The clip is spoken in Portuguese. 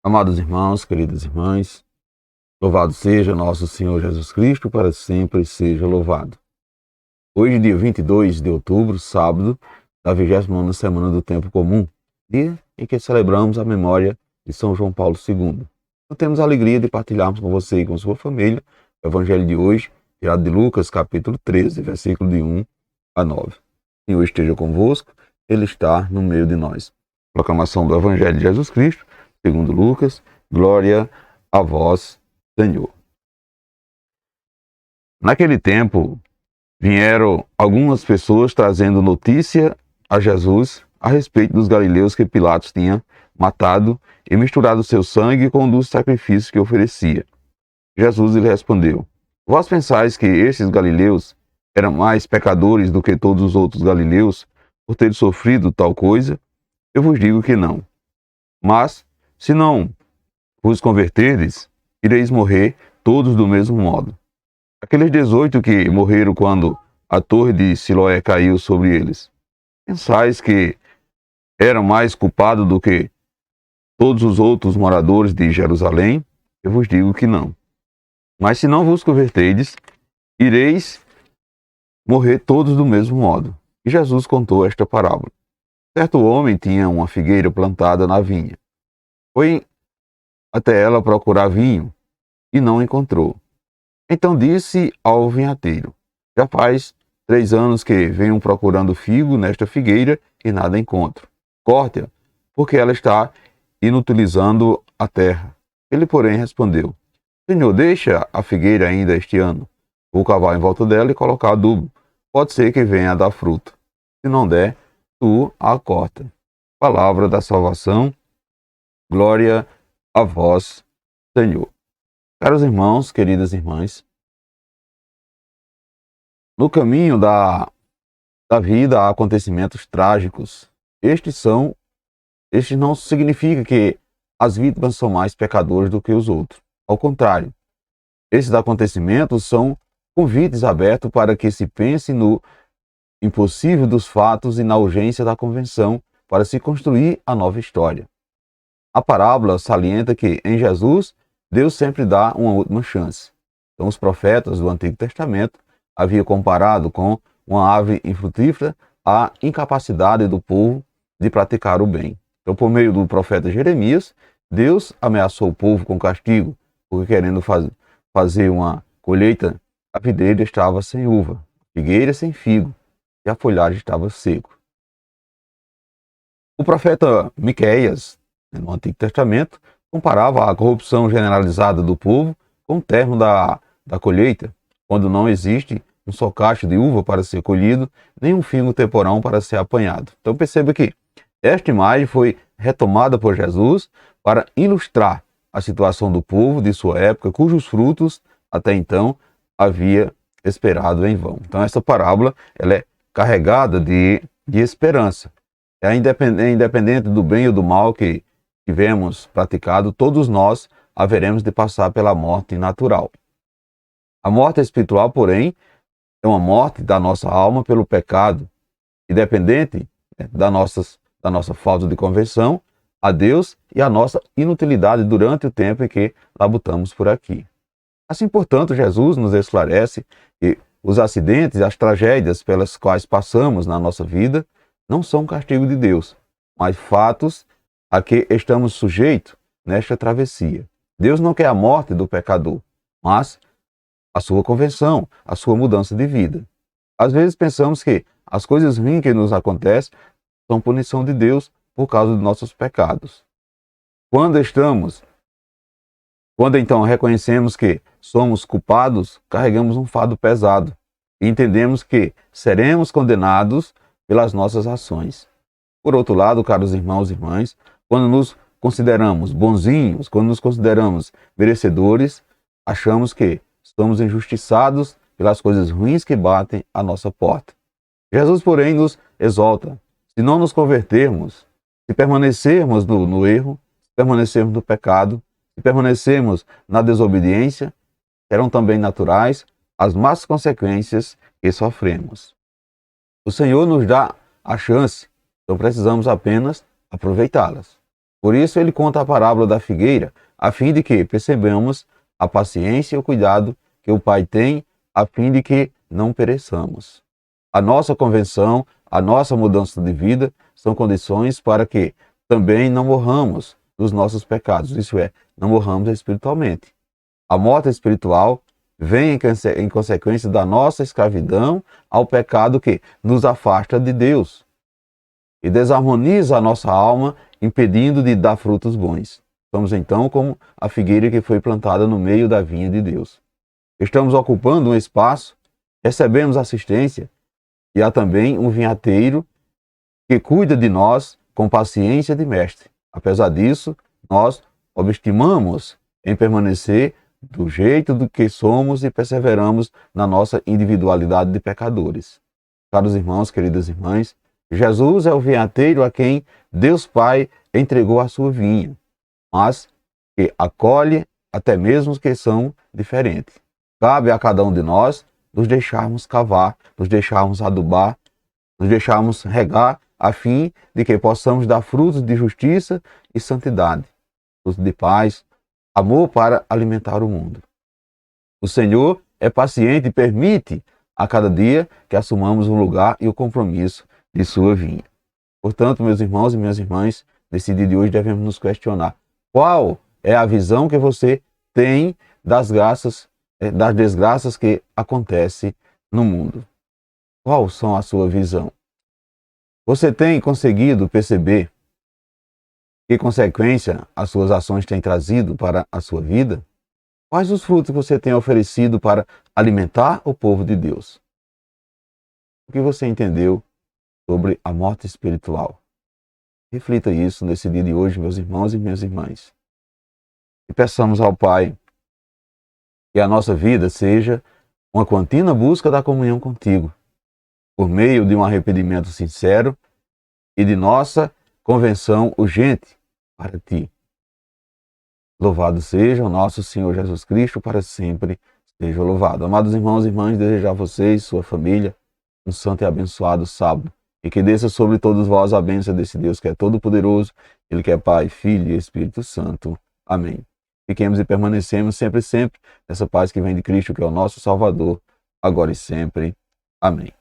Amados irmãos, queridas irmãs, louvado seja nosso Senhor Jesus Cristo, para sempre seja louvado. Hoje, dia 22 de outubro, sábado, da 29ª semana do Tempo Comum, dia em que celebramos a memória de São João Paulo II. Então, temos a alegria de partilharmos com você e com sua família o Evangelho de hoje, tirado de Lucas, capítulo 13, versículo de 1 a 9. O Senhor esteja convosco, Ele está no meio de nós. Proclamação do Evangelho de Jesus Cristo, segundo Lucas. Glória a vós, Senhor. Naquele tempo, vieram algumas pessoas trazendo notícia a Jesus a respeito dos galileus que Pilatos tinha matado e misturado seu sangue com um dos sacrifícios que oferecia. Jesus lhe respondeu: Vós pensais que estes galileus eram mais pecadores do que todos os outros galileus por terem sofrido tal coisa? Eu vos digo que não. Mas, se não vos converterdes, ireis morrer todos do mesmo modo. Aqueles 18 que morreram quando a torre de Siloé caiu sobre eles, pensais que eram mais culpados do que todos os outros moradores de Jerusalém? Eu vos digo que não. Mas se não vos converterdes, ireis morrer todos do mesmo modo. E Jesus contou esta parábola. Certo homem tinha uma figueira plantada na vinha. Foi até ela procurar vinho e não encontrou. Então disse ao vinhateiro: Já faz 3 anos que venho procurando figo nesta figueira e nada encontro. Corte-a, porque ela está inutilizando a terra. Ele, porém, respondeu: Senhor, deixa a figueira ainda este ano. Vou cavar em volta dela e colocar adubo. Pode ser que venha a dar fruto. Se não der, tu a corta. Palavra da salvação. Glória a vós, Senhor. Caros irmãos, queridas irmãs, no caminho da vida há acontecimentos trágicos. Estes não significa que as vítimas são mais pecadores do que os outros. Ao contrário, esses acontecimentos são convites abertos para que se pense no impossível dos fatos e na urgência da convenção para se construir a nova história. A parábola salienta que, em Jesus, Deus sempre dá uma última chance. Então, os profetas do Antigo Testamento haviam comparado com uma árvore infrutífera a incapacidade do povo de praticar o bem. Então, por meio do profeta Jeremias, Deus ameaçou o povo com castigo, porque querendo fazer uma colheita, a videira estava sem uva, a figueira sem figo, e a folhagem estava seca. O profeta Miqueias, no Antigo Testamento, comparava a corrupção generalizada do povo com o término da colheita, quando não existe um só cacho de uva para ser colhido, nem um figo temporão para ser apanhado. Então perceba que esta imagem foi retomada por Jesus para ilustrar a situação do povo de sua época, cujos frutos até então havia esperado em vão. Então essa parábola ela é carregada de esperança. Independente do bem ou do mal que tivermos praticado, todos nós haveremos de passar pela morte natural. A morte espiritual, porém, é uma morte da nossa alma pelo pecado, independente da nossa falta de conversão a Deus e a nossa inutilidade durante o tempo em que labutamos por aqui. Assim, portanto, Jesus nos esclarece que os acidentes e as tragédias pelas quais passamos na nossa vida não são castigo de Deus, mas fatos a que estamos sujeitos nesta travessia. Deus não quer a morte do pecador, mas a sua conversão, a sua mudança de vida. Às vezes pensamos que as coisas ruins que nos acontecem são punição de Deus por causa dos nossos pecados. Quando então reconhecemos que somos culpados, carregamos um fardo pesado e entendemos que seremos condenados pelas nossas ações. Por outro lado, caros irmãos e irmãs, quando nos consideramos bonzinhos, quando nos consideramos merecedores, achamos que somos injustiçados pelas coisas ruins que batem à nossa porta. Jesus, porém, nos exalta. Se não nos convertermos, se permanecermos no erro, se permanecermos no pecado, se permanecermos na desobediência, serão também naturais as más consequências que sofremos. O Senhor nos dá a chance, então precisamos apenas aproveitá-las. Por isso ele conta a parábola da figueira, a fim de que percebamos a paciência e o cuidado que o Pai tem, a fim de que não pereçamos. A nossa conversão, a nossa mudança de vida são condições para que também não morramos dos nossos pecados, isso é, não morramos espiritualmente. A morte espiritual vem em consequência da nossa escravidão ao pecado que nos afasta de Deus e desarmoniza a nossa alma, impedindo de dar frutos bons. Somos então como a figueira que foi plantada no meio da vinha de Deus. Estamos ocupando um espaço, recebemos assistência e há também um vinhateiro que cuida de nós com paciência de mestre. Apesar disso, nós obstinamos em permanecer do jeito do que somos e perseveramos na nossa individualidade de pecadores. Caros irmãos, queridas irmãs, Jesus é o vinhateiro a quem Deus Pai entregou a sua vinha, mas que acolhe até mesmo os que são diferentes. Cabe a cada um de nós nos deixarmos cavar, nos deixarmos adubar, nos deixarmos regar, a fim de que possamos dar frutos de justiça e santidade, frutos de paz, amor para alimentar o mundo. O Senhor é paciente e permite a cada dia que assumamos o lugar e o compromisso de sua vinha. Portanto, meus irmãos e minhas irmãs, nesse dia de hoje devemos nos questionar: qual é a visão que você tem das desgraças que acontecem no mundo? Qual são a sua visão? Você tem conseguido perceber que consequência as suas ações têm trazido para a sua vida? Quais os frutos você tem oferecido para alimentar o povo de Deus? O que você entendeu sobre a morte espiritual? Reflita isso nesse dia de hoje, meus irmãos e minhas irmãs. E peçamos ao Pai que a nossa vida seja uma contínua busca da comunhão contigo, por meio de um arrependimento sincero e de nossa convenção urgente para ti. Louvado seja o nosso Senhor Jesus Cristo, para sempre seja louvado. Amados irmãos e irmãs, desejo a vocês, sua família, um santo e abençoado sábado, e que desça sobre todos vós a bênção desse Deus que é todo-poderoso, Ele que é Pai, Filho e Espírito Santo. Amém. Fiquemos e permanecemos sempre nessa paz que vem de Cristo, que é o nosso Salvador, agora e sempre. Amém.